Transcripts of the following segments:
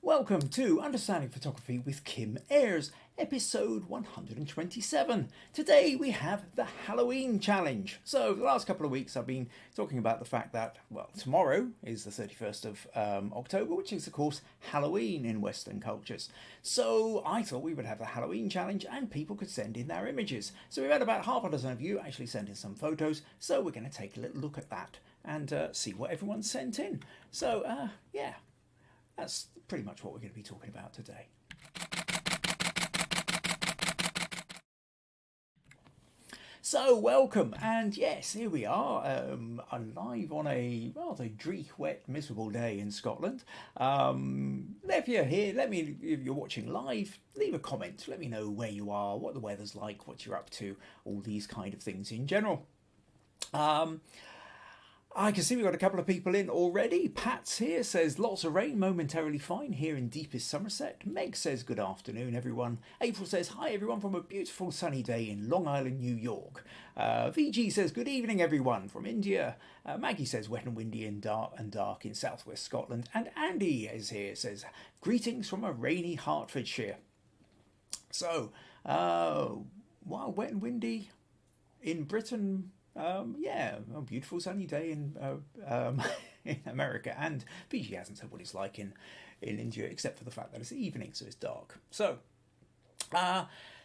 Welcome to Understanding Photography with Kim Ayres, episode 127. Today we have the Halloween challenge. So for the last couple of weeks I've been talking about the fact that, well, tomorrow is the 31st of October, which is of course Halloween in Western cultures. So I thought we would have the Halloween challenge and people could send in their images. So we've had about half a dozen of you actually send in some photos, so we're going to take a little look at that and see what everyone sent in. So yeah, that's pretty much what we're going to be talking about today. So welcome, and yes, here we are. I'm live on a rather dreich, wet, miserable day in Scotland. If you're here, if you're watching live, leave a comment. Let me know where you are, what the weather's like, what you're up to, all these kind of things in general. I can see we've got a couple of people in already. Pat's here, says lots of rain, momentarily fine here in deepest Somerset. Meg says good afternoon everyone. April says hi everyone from a beautiful sunny day in Long Island, New York. Viji says good evening everyone from India. Maggie says wet and windy and dark in southwest Scotland. And Andy is here, says greetings from a rainy Hertfordshire. So, while wet and windy in Britain, yeah, a beautiful sunny day in in America, and Viji hasn't said what it's like in India, except for the fact that it's evening, so it's dark. So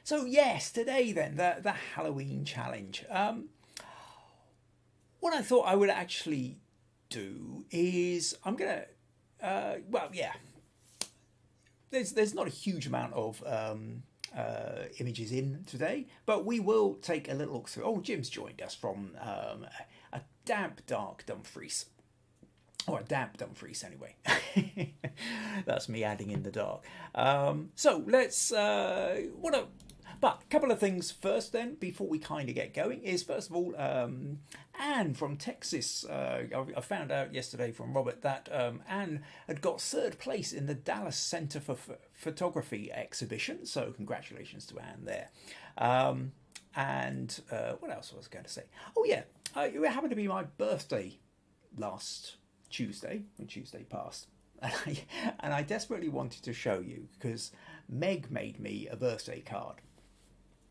yes, today then the Halloween challenge. What I thought I would actually do is I'm gonna well, yeah. There's not a huge amount of images in today, but we will take a little look through. Oh, Jim's joined us from a damp, dark Dumfries. Or a damp Dumfries, anyway. That's me adding in the dark. So let's. But a couple of things first then, before we kind of get going, is first of all, Anne from Texas. I found out yesterday from Robert that Anne had got third place in the Dallas Center for Photography exhibition. So congratulations to Anne there. And what else was I going to say? Oh yeah, it happened to be my birthday last Tuesday, when Tuesday passed. And I desperately wanted to show you because Meg made me a birthday card,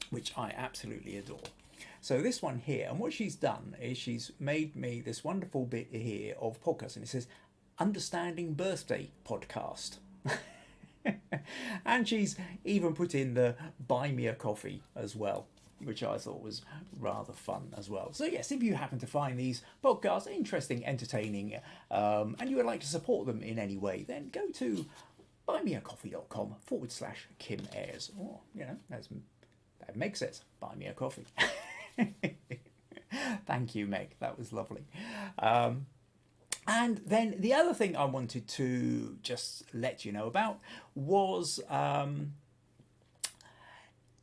which I absolutely adore. So this one here, and what she's done is she's made me this wonderful bit here of podcast, and it says, Understanding Birthday Podcast. And she's even put in the Buy Me a Coffee as well, which I thought was rather fun as well. So yes, if you happen to find these podcasts interesting, entertaining, and you would like to support them in any way, then go to buymeacoffee.com/Kim Ayres. Or, you know, as Meg says, buy me a coffee. Thank you, Meg. That was lovely. And then the other thing I wanted to just let you know about was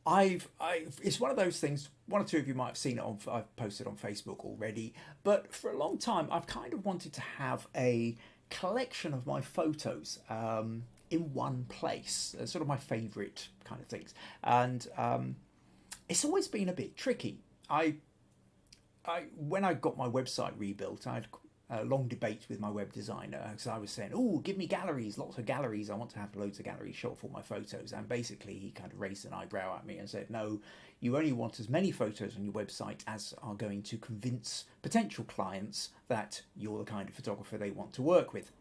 it's one of those things, one or two of you might have seen it I've posted on Facebook already, but for a long time I've kind of wanted to have a collection of my photos in one place, sort of my favourite kind of things, and it's always been a bit tricky. When I got my website rebuilt, I had a long debate with my web designer because I was saying, oh, give me galleries, lots of galleries. I want to have loads of galleries shot for my photos. And basically he kind of raised an eyebrow at me and said, no, you only want as many photos on your website as are going to convince potential clients that you're the kind of photographer they want to work with.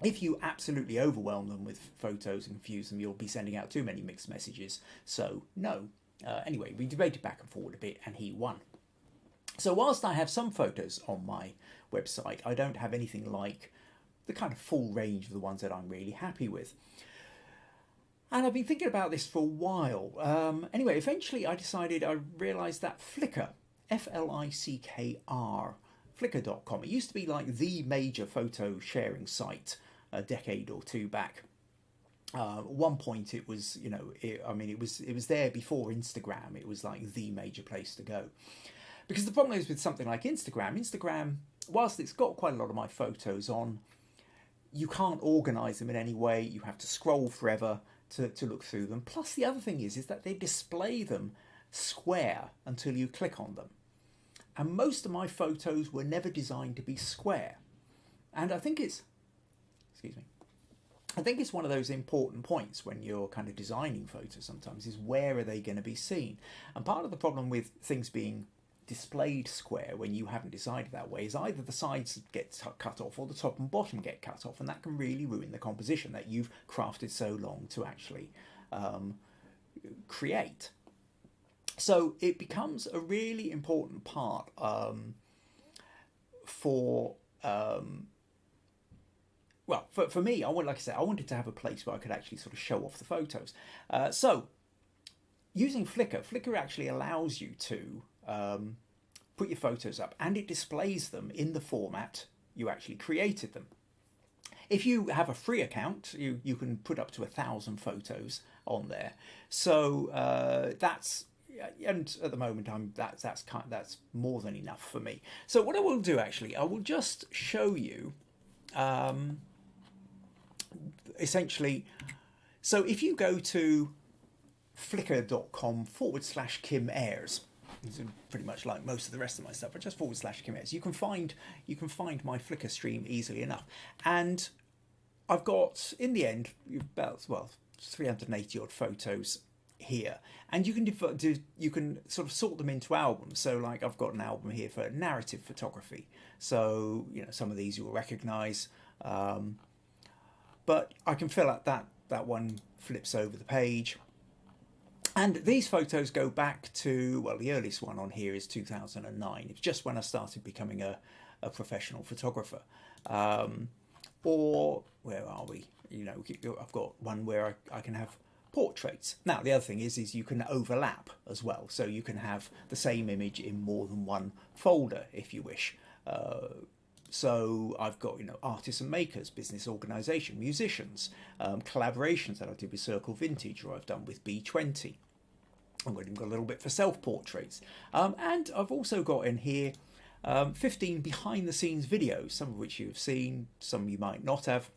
If you absolutely overwhelm them with photos and confuse them, you'll be sending out too many mixed messages. So no. Anyway, we debated back and forward a bit and he won. So whilst I have some photos on my website, I don't have anything like the kind of full range of the ones that I'm really happy with. And I've been thinking about this for a while. Anyway, eventually I realised that Flickr, Flickr, Flickr.com, it used to be like the major photo sharing site a decade or two back. At one point it was, you know, it was there before Instagram. It was like the major place to go. Because the problem is with something like Instagram, whilst it's got quite a lot of my photos on, you can't organise them in any way. You have to scroll forever to look through them. Plus the other thing is that they display them square until you click on them. And most of my photos were never designed to be square. And I think it's I think it's one of those important points when you're kind of designing photos sometimes, is where are they going to be seen? And part of the problem with things being displayed square when you haven't decided that way is either the sides get cut off or the top and bottom get cut off, and that can really ruin the composition that you've crafted so long to actually create. So it becomes a really important part for me. Like I said, I wanted to have a place where I could actually sort of show off the photos. So using Flickr actually allows you to put your photos up, and it displays them in the format you actually created them. If you have a free account, you can put up to 1,000 photos on there. So that's, and at the moment that's more than enough for me. So what I will do actually, I will just show you essentially. So if you go to flickr.com/Kim Ayres, it's pretty much like most of the rest of my stuff, but just /Kim Ayres, you can find my Flickr stream easily enough. And I've got, in the end, about 380 odd photos here, and you can sort of sort them into albums. So like I've got an album here for narrative photography, so some of these you will recognize, but I can fill out that one flips over the page. And these photos go back to, well, the earliest one on here is 2009. It's just when I started becoming a professional photographer. Or where are we? I've got one where I can have portraits. Now, the other thing is you can overlap as well. So you can have the same image in more than one folder if you wish. So I've got, artists and makers, business organisation, musicians, collaborations that I did with Circle Vintage, or I've done with B20. I've got a little bit for self-portraits. And I've also got in here 15 behind-the-scenes videos, some of which you've seen, some you might not have.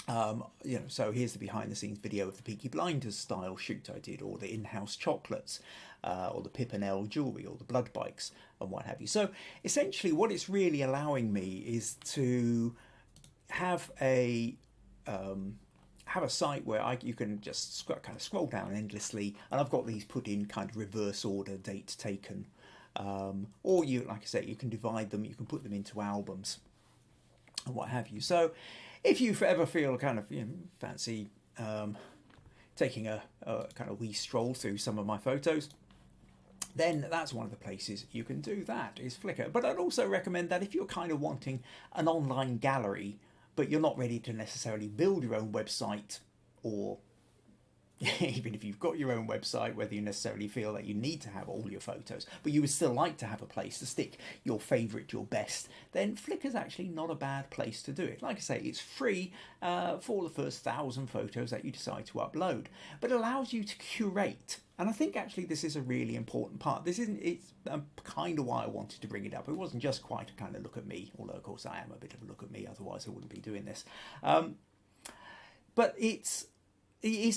So here's the behind-the-scenes video of the Peaky Blinders style shoot I did, or the in-house chocolates, or the Pimpernel jewellery, or the blood bikes, and what have you. So essentially what it's really allowing me is to have a site where you can just kind of scroll down endlessly, and I've got these put in kind of reverse order, dates taken, or like I say, you can divide them, you can put them into albums, and what have you. So if you ever feel kind of fancy taking a kind of wee stroll through some of my photos, then that's one of the places you can do that, is Flickr. But I'd also recommend that if you're kind of wanting an online gallery, but you're not ready to necessarily build your own website, or even if you've got your own website, whether you necessarily feel that you need to have all your photos, but you would still like to have a place to stick your favourite, your best, then Flickr's actually not a bad place to do it. Like I say, it's free for the first 1,000 photos that you decide to upload, but it allows you to curate. And I think actually this is a really important part. It's kind of why I wanted to bring it up. It wasn't just quite a kind of look at me, although of course I am a bit of a look at me, otherwise I wouldn't be doing this. But it's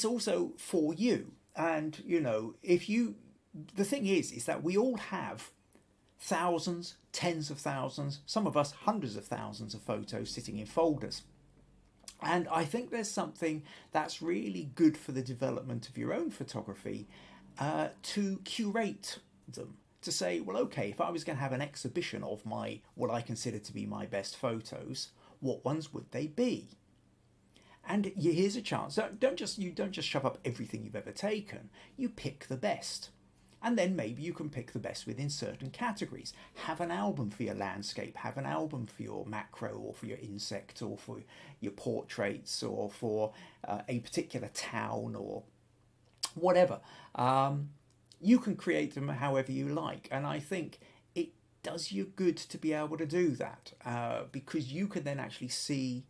also for you. And the thing is that we all have thousands, tens of thousands, some of us hundreds of thousands of photos sitting in folders. And I think there's something that's really good for the development of your own photography, to curate them, to say, well, okay, if I was going to have an exhibition of what I consider to be my best photos, what ones would they be? And here's a chance. You don't just shove up everything you've ever taken. You pick the best. And then maybe you can pick the best within certain categories. Have an album for your landscape, have an album for your macro, or for your insect, or for your portraits, or for a particular town, or whatever. You can create them however you like. And I think it does you good to be able to do that, because you can then actually see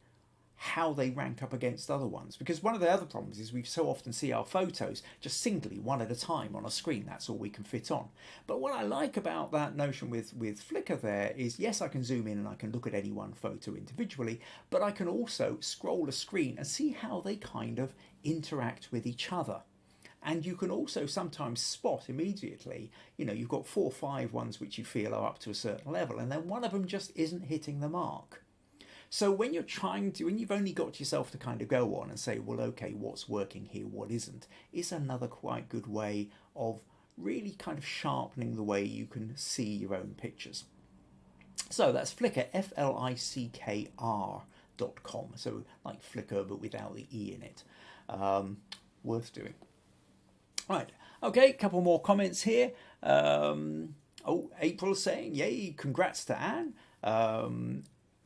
how they rank up against other ones. Because one of the other problems is we so often see our photos just singly, one at a time on a screen. That's all we can fit on. But what I like about that notion with Flickr there is, yes, I can zoom in and I can look at any one photo individually, but I can also scroll a screen and see how they kind of interact with each other. And you can also sometimes spot immediately, you've got 4 or 5 ones which you feel are up to a certain level, and then one of them just isn't hitting the mark. So when you're trying to, when you've only got yourself to kind of go on and say, well, okay, what's working here, what isn't, is another quite good way of really kind of sharpening the way you can see your own pictures. So that's Flickr, FLICKR.com. So like Flickr, but without the E in it. Worth doing. Right, okay, a couple more comments here. April's saying, yay, congrats to Anne.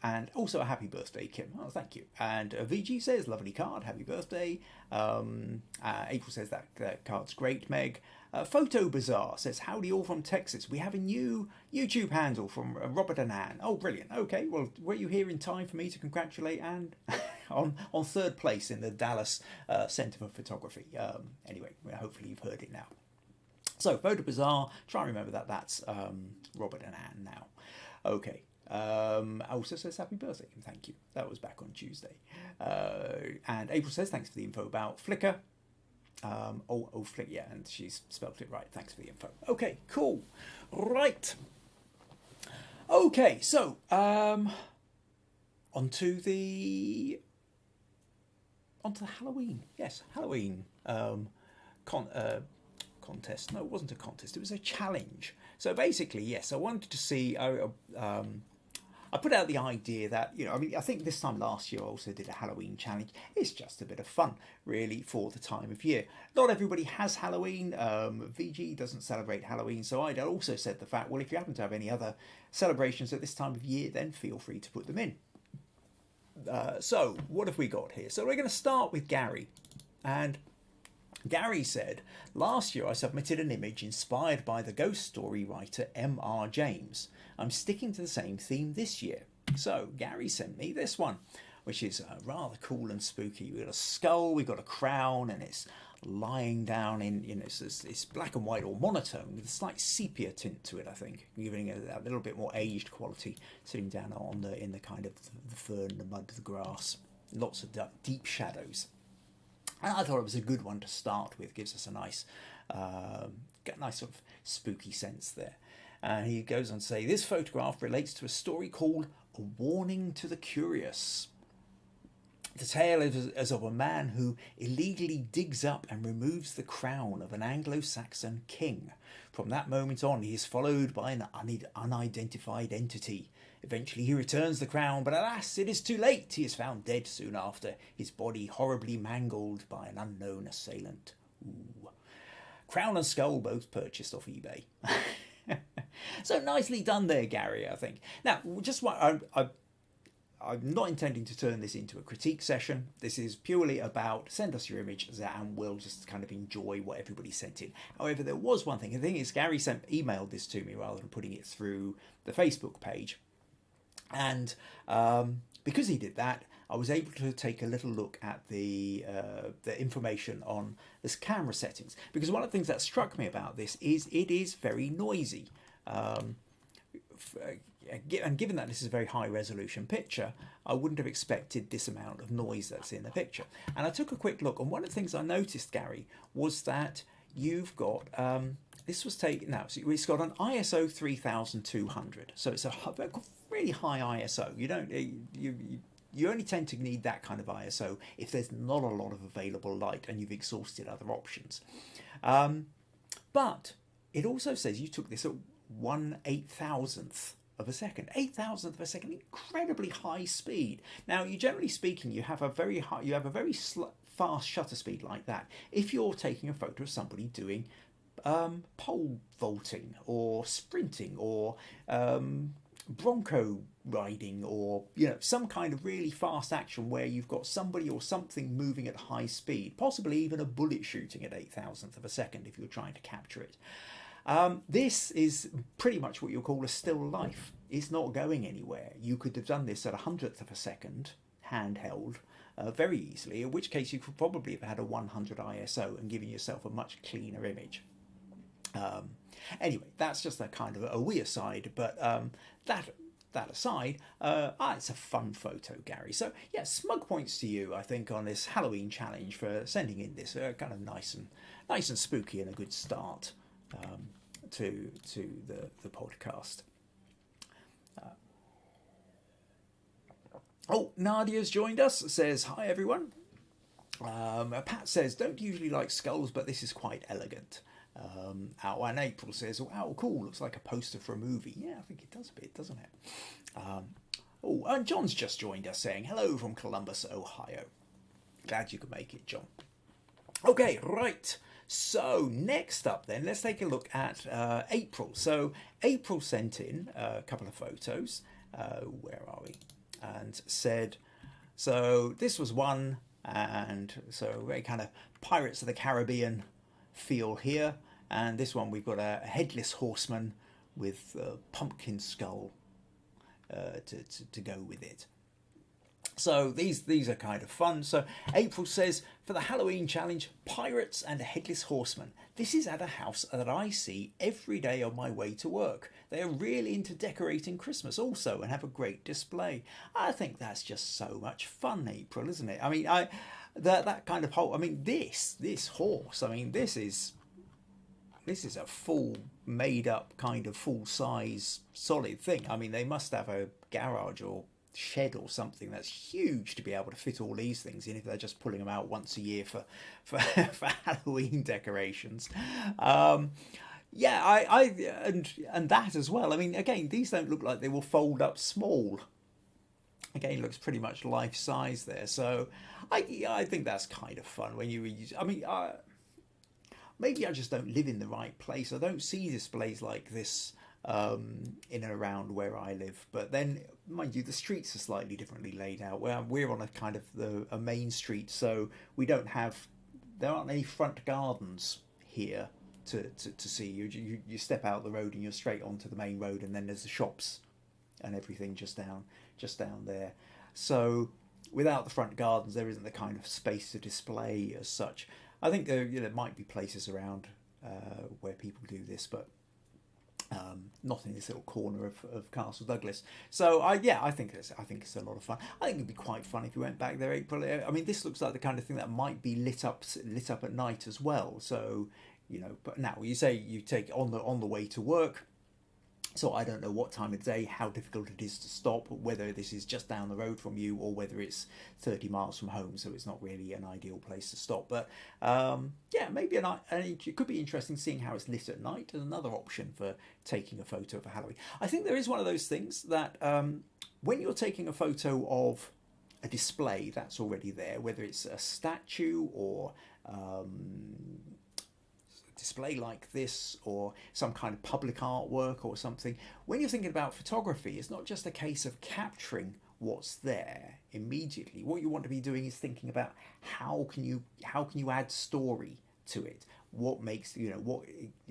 And also a happy birthday, Kim. Oh, thank you. And Viji says, lovely card, happy birthday. April says that card's great, Meg. Photo Bazaar says, howdy all from Texas. We have a new YouTube handle from Robert and Anne. Oh, brilliant. Okay, well, were you here in time for me to congratulate Anne on third place in the Dallas Center for Photography? Anyway, hopefully you've heard it now. So, Photo Bazaar, try and remember that's Robert and Anne now. Okay. Also says happy birthday, thank you. That was back on Tuesday. And April says thanks for the info about Flickr. Flickr, yeah, and she's spelt it right. Thanks for the info. Okay, cool. Right. Okay, so onto the Halloween. Yes, Halloween contest. No, it wasn't a contest. It was a challenge. So basically, yes, I wanted to see. I put out the idea that, I think this time last year I also did a Halloween challenge. It's just a bit of fun, really, for the time of year. Not everybody has Halloween. Viji doesn't celebrate Halloween, so I also said the fact, well, if you happen to have any other celebrations at this time of year, then feel free to put them in. So, what have we got here? So we're going to start with Gary. And Gary said, last year I submitted an image inspired by the ghost story writer M.R. James. I'm sticking to the same theme this year. So Gary sent me this one, which is rather cool and spooky. We've got a skull, we've got a crown, and it's lying down in, it's black and white or monotone with a slight sepia tint to it, I think, giving it a little bit more aged quality, sitting down in the kind of the fern, the mud, the grass. Lots of deep shadows. And I thought it was a good one to start with. Gives us a nice sort of spooky sense there. And he goes on to say, this photograph relates to a story called A Warning to the Curious. The tale is of a man who illegally digs up and removes the crown of an Anglo-Saxon king. From that moment on, he is followed by an unidentified entity. Eventually he returns the crown, but alas, it is too late. He is found dead soon after, his body horribly mangled by an unknown assailant. Ooh. Crown and skull both purchased off eBay. So nicely done there, Gary, I think. Now, just what I'm not intending to turn this into a critique session. This is purely about send us your images and we'll just kind of enjoy what everybody sent in. However, there was one thing. The thing is, Gary emailed this to me rather than putting it through the Facebook page. And because he did that, I was able to take a little look at the information on this camera settings. Because one of the things that struck me about this is it is very noisy. And given that this is a very high resolution picture, I wouldn't have expected this amount of noise that's in the picture. And I took a quick look, and one of the things I noticed, Gary, was that you've got this was taken now. So it's got an ISO 3200, so it's a really high ISO. You only tend to need that kind of ISO if there's not a lot of available light and you've exhausted other options. But it also says you took this at 1/8000th of a second. 1/8000th of a second, incredibly high speed. Now, generally speaking, you have a very fast shutter speed like that if you're taking a photo of somebody doing pole vaulting or sprinting or bronco riding, or some kind of really fast action where you've got somebody or something moving at high speed, possibly even a bullet shooting at 1/8000th of a second if you're trying to capture it. This is pretty much what you'll call a still life. It's not going anywhere. You could have done this at 100th of a second, handheld, very easily, in which case you could probably have had a 100 ISO and given yourself a much cleaner image. Anyway, that's just a kind of a wee aside, but that aside, it's a fun photo, Gary. So yeah, smug points to you, I think, on this Halloween challenge for sending in this kind of nice and spooky and a good start to the podcast. Oh, Nadia's joined us, says, hi everyone. Pat says, don't usually like skulls, but this is quite elegant. And April says, oh, cool, looks like a poster for a movie. Yeah, I think it does a bit, doesn't it? And John's just joined us saying, hello from Columbus, Ohio. Glad you could make it, John. Okay, right. So next up then, let's take a look at April. So April sent in a couple of photos. Where are we? And said, so this was one, and so very kind of Pirates of the Caribbean feel here. And this one we've got a headless horseman with a pumpkin skull to go with it. So these are kind of fun. So April says, for the Halloween challenge, pirates and a headless horseman. This is at a house that I see every day on my way to work. They are really into decorating Christmas also and have a great display. I think that's just so much fun, April, isn't it? I mean, that kind of whole. I mean, this horse. I mean, this is a full made up kind of full size solid thing. I mean, they must have a garage or shed or something that's huge to be able to fit all these things in if they're just pulling them out once a year for Halloween decorations. Yeah, and that as well. I mean, again, these don't look like they will fold up small. Again, it looks pretty much life size there. So I think that's kind of fun when you use. I mean, maybe I just don't live in the right place. I don't see displays like this in and around where I live. But then, mind you, the streets are slightly differently laid out. We're on a kind of a main street, so there aren't any front gardens here to see. You step out the road and you're straight onto the main road, and then there's the shops and everything just down there. So without the front gardens, there isn't the kind of space to display as such. I think there might be places around where people do this, but not in this little corner of Castle Douglas. So I think it's a lot of fun. I think it'd be quite fun if you went back there, April. I mean, this looks like the kind of thing that might be lit up at night as well. So but now you say you take on the way to work. So I don't know what time of day, how difficult it is to stop, whether this is just down the road from you or whether it's 30 miles from home, so it's not really an ideal place to stop. But yeah, maybe it could be interesting seeing how it's lit at night as another option for taking a photo for Halloween. I think there is one of those things that when you're taking a photo of a display that's already there, whether it's a statue or display like this or some kind of public artwork or something, when you're thinking about photography, it's not just a case of capturing what's there immediately. What you want to be doing is thinking about how can you add story to it, what makes what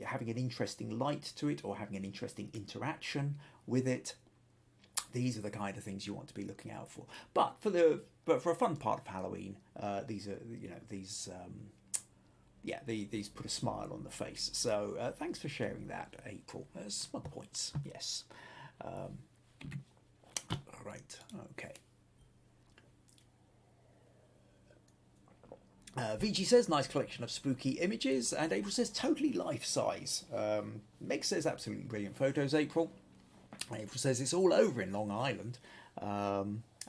having an interesting light to it or having an interesting interaction with it. These are the kind of things you want to be looking out for. But for a fun part of Halloween, these put a smile on the face. So thanks for sharing that, April. Smug points, yes. Right, okay. Viji says, nice collection of spooky images. And April says, totally life-size. Meg says, absolutely brilliant photos, April. April says, it's all over in Long Island.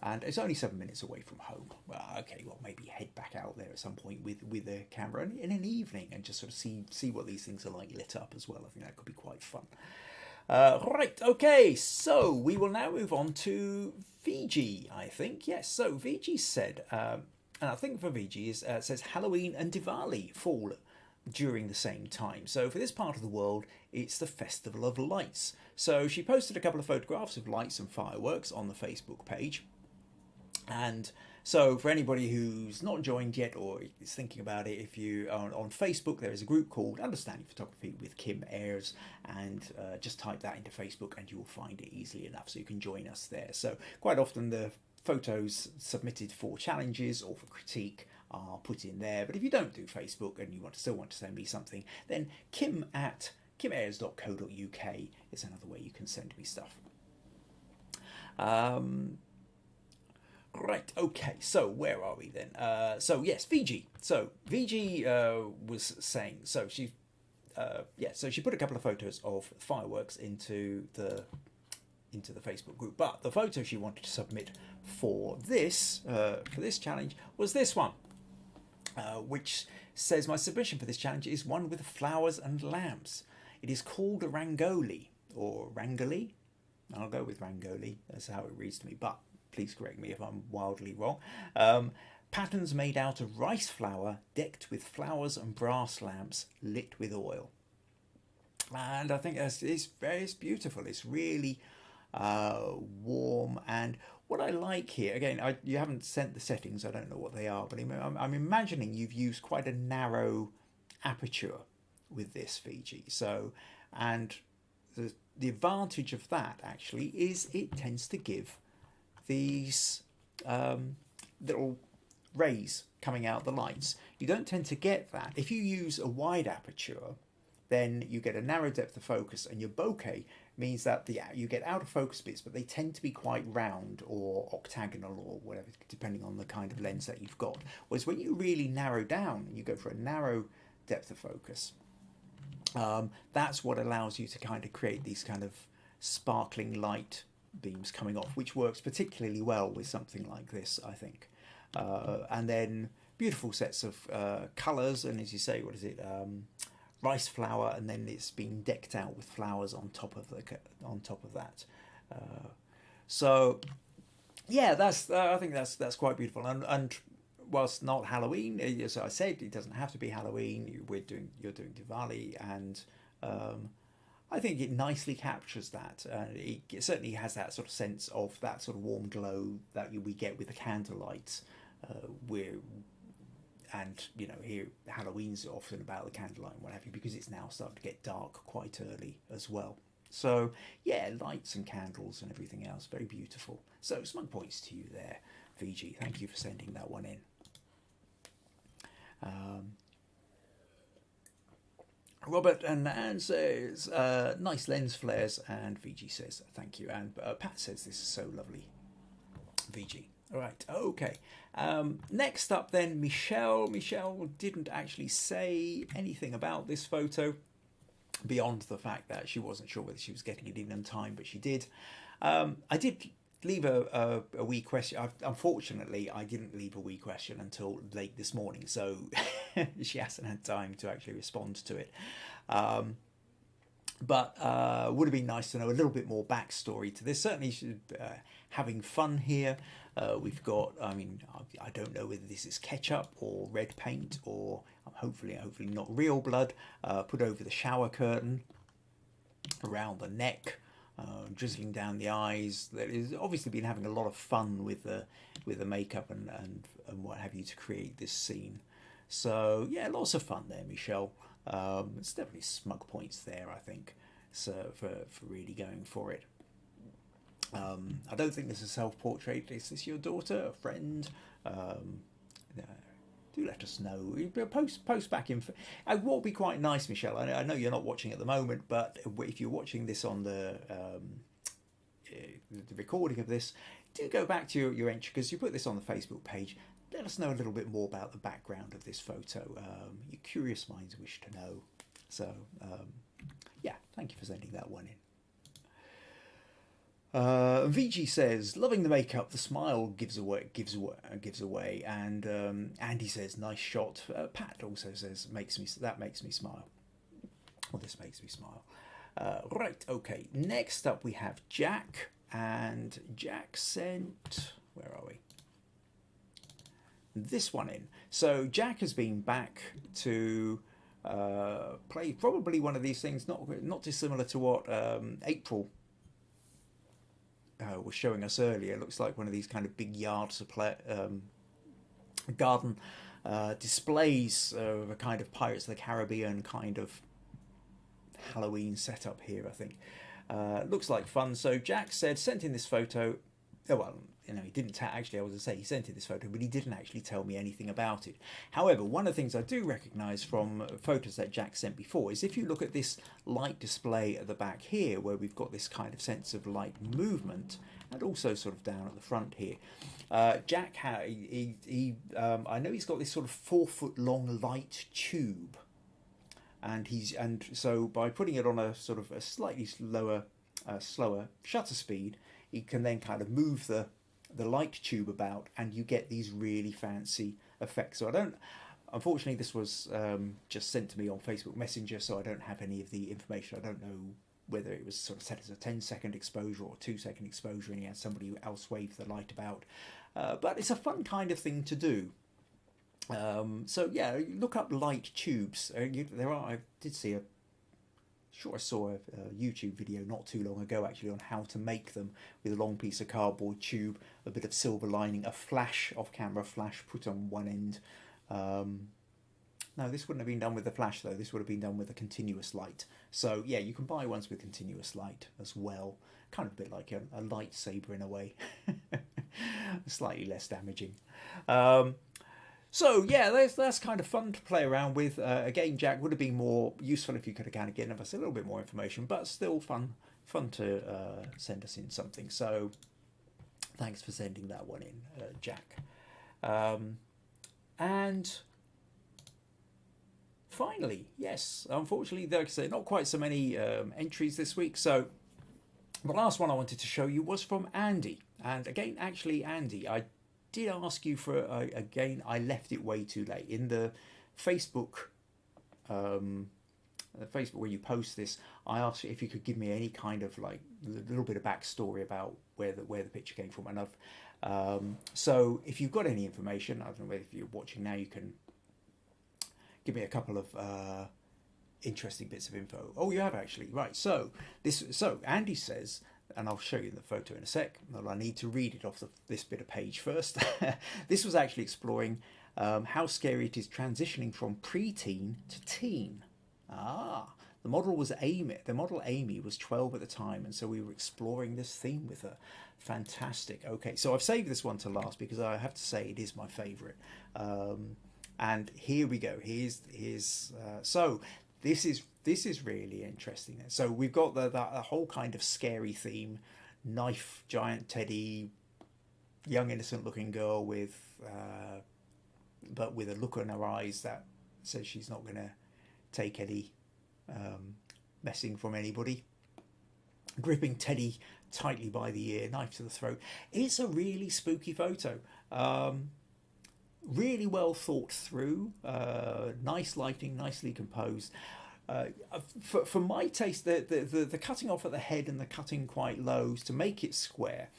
And it's only 7 minutes away from home. Well, okay, well, maybe head back out there at some point with a camera in an evening and just sort of see what these things are like lit up as well. I think that could be quite fun. Right, okay, so we will now move on to Viji, I think. Yes, so Viji said, and I think for Viji says Halloween and Diwali fall during the same time. So for this part of the world, it's the Festival of Lights. So she posted a couple of photographs of lights and fireworks on the Facebook page. And so for anybody who's not joined yet or is thinking about it, if you are on Facebook, there is a group called Understanding Photography with Kim Ayres, and just type that into Facebook and you will find it easily enough, so you can join us there. So quite often the photos submitted for challenges or for critique are put in there. But if you don't do Facebook and you still want to send me something, then kim@kimayres.co.uk is another way you can send me stuff. Right, okay, so where are we then? So yes, Viji. So Viji was saying, so she put a couple of photos of fireworks into the into the Facebook group. But the photo she wanted to submit for this challenge was this one, which says my submission for this challenge is one with flowers and lamps. It is called a Rangoli or Rangoli. I'll go with Rangoli. That's how it reads to me. But please correct me if I'm wildly wrong. Patterns made out of rice flour decked with flowers and brass lamps lit with oil. And I think it's beautiful. It's really warm. And what I like here, again, you haven't sent the settings. I don't know what they are, but I'm imagining you've used quite a narrow aperture with this Viji. So, and the advantage of that actually is it tends to give these little rays coming out the lights. You don't tend to get that. If you use a wide aperture, then you get a narrow depth of focus, and your bokeh means that you get out of focus bits, but they tend to be quite round or octagonal or whatever, depending on the kind of lens that you've got. Whereas when you really narrow down and you go for a narrow depth of focus, that's what allows you to kind of create these kind of sparkling light beams coming off, which works particularly well with something like this, I think. And then beautiful sets of colours, and as you say, what is it? Rice flour, and then it's been decked out with flowers on top of that. So yeah, I think that's quite beautiful. And whilst not Halloween, as I said, it doesn't have to be Halloween. You're doing Diwali, and I think it nicely captures that. It certainly has that sort of sense of that sort of warm glow that we get with the candlelight. And you know, here Halloween's often about the candlelight and what have you, because it's now starting to get dark quite early as well. So yeah, lights and candles and everything else, very beautiful. So smug points to you there, Viji. Thank you for sending that one in. Robert and Anne says nice lens flares, and Viji says thank you, and Pat says this is so lovely, Viji. All right, okay. Next up then, Michele. Michele didn't actually say anything about this photo beyond the fact that she wasn't sure whether she was getting it in time, but she did. I did leave a wee question. Unfortunately, I didn't leave a wee question until late this morning, so she hasn't had time to actually respond to it. But would have been nice to know a little bit more backstory to this. Certainly having fun here. We've got, I mean, I don't know whether this is ketchup or red paint or hopefully not real blood, put over the shower curtain, around the neck, drizzling down the eyes. There is obviously been having a lot of fun with the makeup and what have you to create this scene. So yeah, lots of fun there, Michele. It's definitely smug points there, I think, so for really going for it. I don't think this is a self-portrait. Is this your daughter, a friend? Do let us know. Post back in. What would be quite nice, Michele, I know you're not watching at the moment, but if you're watching this on the recording of this, do go back to your entry, because you put this on the Facebook page. Let us know a little bit more about the background of this photo. Your curious minds wish to know. So, yeah, thank you for sending that one in. Viji says, loving the makeup, the smile gives away, and Andy says, nice shot. Pat also says, that makes me smile. Well, this makes me smile. Right, okay. Next up we have Jack, and Jack sent, where are we? This one in. So Jack has been back to play probably one of these things, not dissimilar to what April was showing us earlier. It looks like one of these kind of big yard supply garden displays of a kind of Pirates of the Caribbean kind of Halloween setup here, I think. Looks like fun. So Jack sent in this photo. Oh, well, you know, he didn't actually, I was going to say he sent in this photo, but he didn't actually tell me anything about it. However, one of the things I do recognise from photos that Jack sent before is if you look at this light display at the back here, where we've got this kind of sense of light movement, and also sort of down at the front here, Jack, I know he's got this sort of 4-foot long light tube, and so by putting it on a sort of a slightly lower slower shutter speed, you can then kind of move the light tube about, and you get these really fancy effects. So I don't, unfortunately, this was just sent to me on Facebook Messenger, so I don't have any of the information. I don't know whether it was sort of set as a 10-second exposure or 2-second exposure, and he had somebody else wave the light about. But it's a fun kind of thing to do. So yeah, look up light tubes. There are. I did see a. Sure, I saw a YouTube video not too long ago actually on how to make them with a long piece of cardboard tube, a bit of silver lining, a flash off-camera flash put on one end. No, this wouldn't have been done with the flash though. This would have been done with a continuous light. So yeah, you can buy ones with continuous light as well. Kind of a bit like a lightsaber in a way, slightly less damaging. So yeah, that's kind of fun to play around with. Again, Jack, would have been more useful if you could have kind of given us a little bit more information, but still fun to send us in something. So thanks for sending that one in, Jack. And finally, yes, unfortunately, like I say, not quite so many entries this week. So the last one I wanted to show you was from Andy. And again, actually, Andy, I did ask you for again. I left it way too late in the Facebook, Facebook where you post this. I asked you if you could give me any kind of like a little bit of backstory about where the picture came from, and I've so if you've got any information, I don't know if you're watching now, you can give me a couple of interesting bits of info. Oh, you have actually, right? So Andy says. And I'll show you the photo in a sec. Well, I need to read it off this bit of page first. This was actually exploring how scary it is transitioning from pre-teen to teen. The model Amy was 12 at the time, and so we were exploring this theme with her. Fantastic. Okay, so I've saved this one to last because I have to say it is my favourite. And here we go. So this is really interesting. So we've got the whole kind of scary theme, knife, giant teddy, young innocent looking girl with but with a look in her eyes that says she's not going to take any messing from anybody, gripping Teddy tightly by the ear, knife to the throat. It's a really spooky photo. Really well thought through, nice lighting, nicely composed. For my taste, the cutting off at the head and the cutting quite low to make it square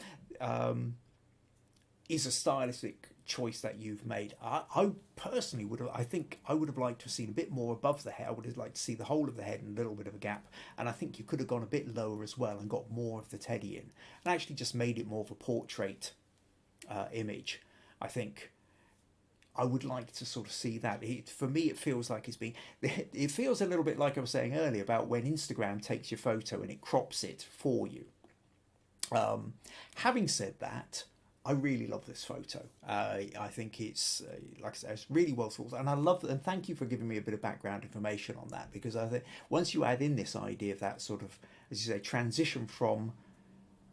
is a stylistic choice that you've made. I personally would have liked to have seen a bit more above the head. I would have liked to see the whole of the head and a little bit of a gap, and I think you could have gone a bit lower as well and got more of the teddy in, and actually just made it more of a portrait image. I think I would like to sort of see that. For me, it feels like it feels a little bit like I was saying earlier about when Instagram takes your photo and it crops it for you. Having said that, I really love this photo. I think it's, like I said, it's really well thought, and I love and thank you for giving me a bit of background information on that, because I think once you add in this idea of that sort of, as you say, transition from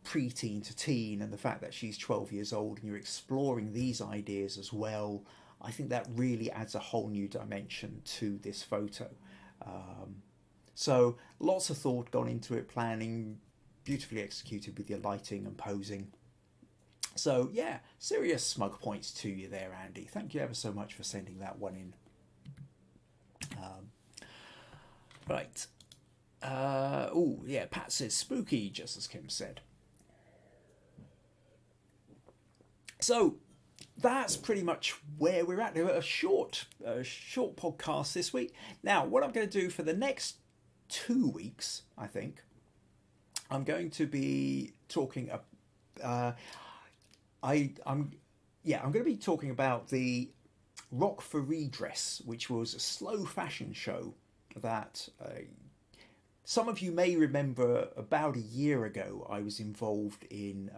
pre-teen to teen, and the fact that she's 12 years old and you're exploring these ideas as well, I think that really adds a whole new dimension to this photo. So lots of thought gone into it, planning, beautifully executed with your lighting and posing. So yeah, serious smug points to you there, Andy. Thank you ever so much for sending that one in. Right. Oh yeah, Pat says spooky, just as Kim said. So that's pretty much where we're at. A short podcast this week. Now, what I'm going to do for the next 2 weeks, I think, I'm going to be talking. I'm going to be talking about the Rock for Redress, which was a slow fashion show that some of you may remember. About a year ago, I was involved in.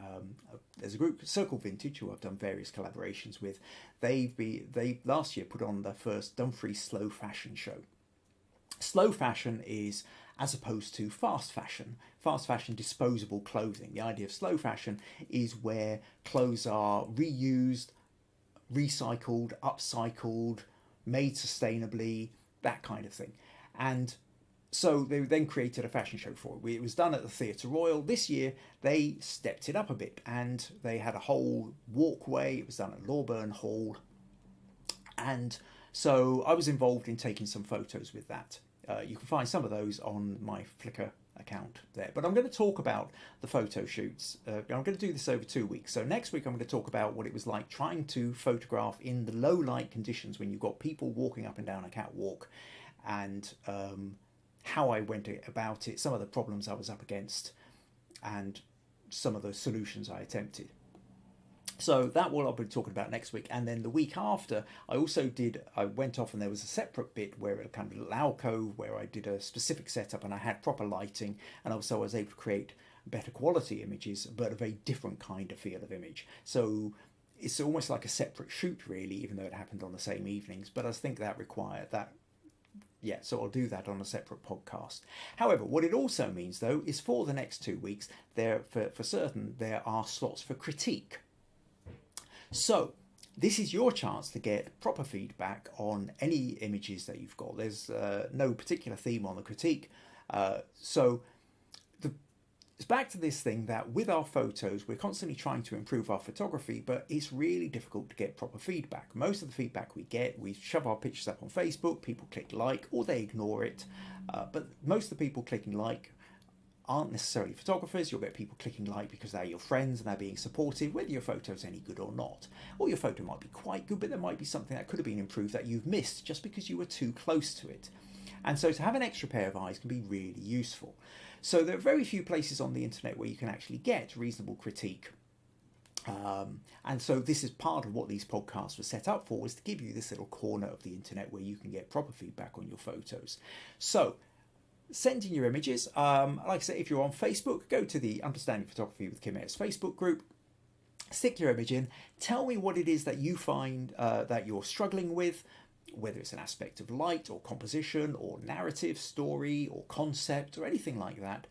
There's a group, Circle Vintage, who I've done various collaborations with. They last year put on their first Dumfries slow fashion show. Slow fashion is, as opposed to fast fashion, disposable clothing. The idea of slow fashion is where clothes are reused, recycled, upcycled, made sustainably, that kind of thing. And So they then created a fashion show for it. It was done at the Theatre Royal. This year they stepped it up a bit and they had a whole walkway. It was done at Lawburn Hall. And so I was involved in taking some photos with that. You can find some of those on my Flickr account there. But I'm going to talk about the photo shoots. I'm going to do this over 2 weeks. So next week I'm going to talk about what it was like trying to photograph in the low light conditions when you've got people walking up and down a catwalk, and how I went about it, some of the problems I was up against, and some of the solutions I attempted. So that will I'll be talking about next week. And then the week after, I went off and there was a separate bit where a kind of little alcove where I did a specific setup and I had proper lighting, and also I was able to create better quality images, but a very different kind of feel of image. So it's almost like a separate shoot really, even though it happened on the same evenings. But I think that required that. Yeah, so I'll do that on a separate podcast. However, what it also means though is for the next 2 weeks, for certain there are slots for critique. So this is your chance to get proper feedback on any images that you've got. There's no particular theme on the critique. It's back to this thing that with our photos, we're constantly trying to improve our photography, but it's really difficult to get proper feedback. Most of the feedback we get, we shove our pictures up on Facebook, people click like, or they ignore it. But most of the people clicking like aren't necessarily photographers. You'll get people clicking like because they're your friends and they're being supportive, whether your photo's any good or not. Or your photo might be quite good, but there might be something that could have been improved that you've missed just because you were too close to it. And so to have an extra pair of eyes can be really useful. So there are very few places on the internet where you can actually get reasonable critique. And so this is part of what these podcasts were set up for, was to give you this little corner of the internet where you can get proper feedback on your photos. So send in your images. Like I say, if you're on Facebook, go to the Understanding Photography with Kim Ayres Facebook group. Stick your image in. Tell me what it is that you find that you're struggling with, whether it's an aspect of light or composition or narrative, story or concept or anything like that.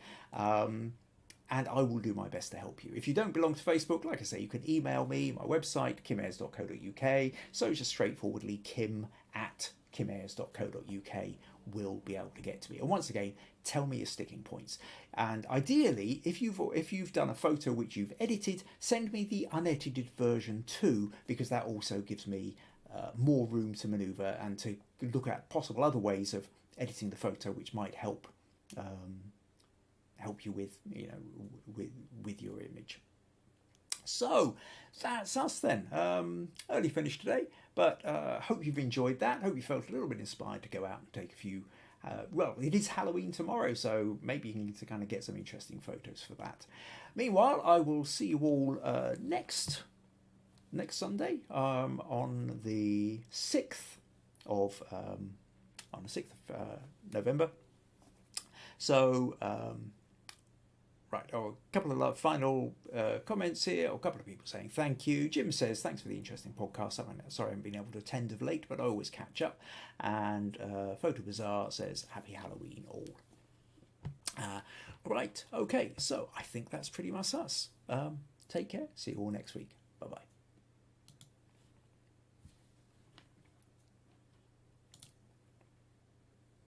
And I will do my best to help you. If you don't belong to Facebook, like I say, you can email me, my website, kimayres.co.uk. So just straightforwardly kim@kimayres.co.uk will be able to get to me. And once again, tell me your sticking points. And ideally, if you've done a photo which you've edited, send me the unedited version too, because that also gives me more room to maneuver and to look at possible other ways of editing the photo which might help you with with your image. So that's us then. Early finish today, but hope you've enjoyed that. Hope you felt a little bit inspired to go out and take a few. Well, it is Halloween tomorrow, so maybe you need to kind of get some interesting photos for that. Meanwhile, I will see you all next Sunday on the 6th of November. So right, a couple of final comments here, or a couple of people saying thank you. Jim says thanks for the interesting podcast. Sorry I haven't been able to attend of late, but I always catch up. And Photo Bazaar says happy Halloween all. Right, okay, so I think that's pretty much us. Take care, see you all next week. Bye bye.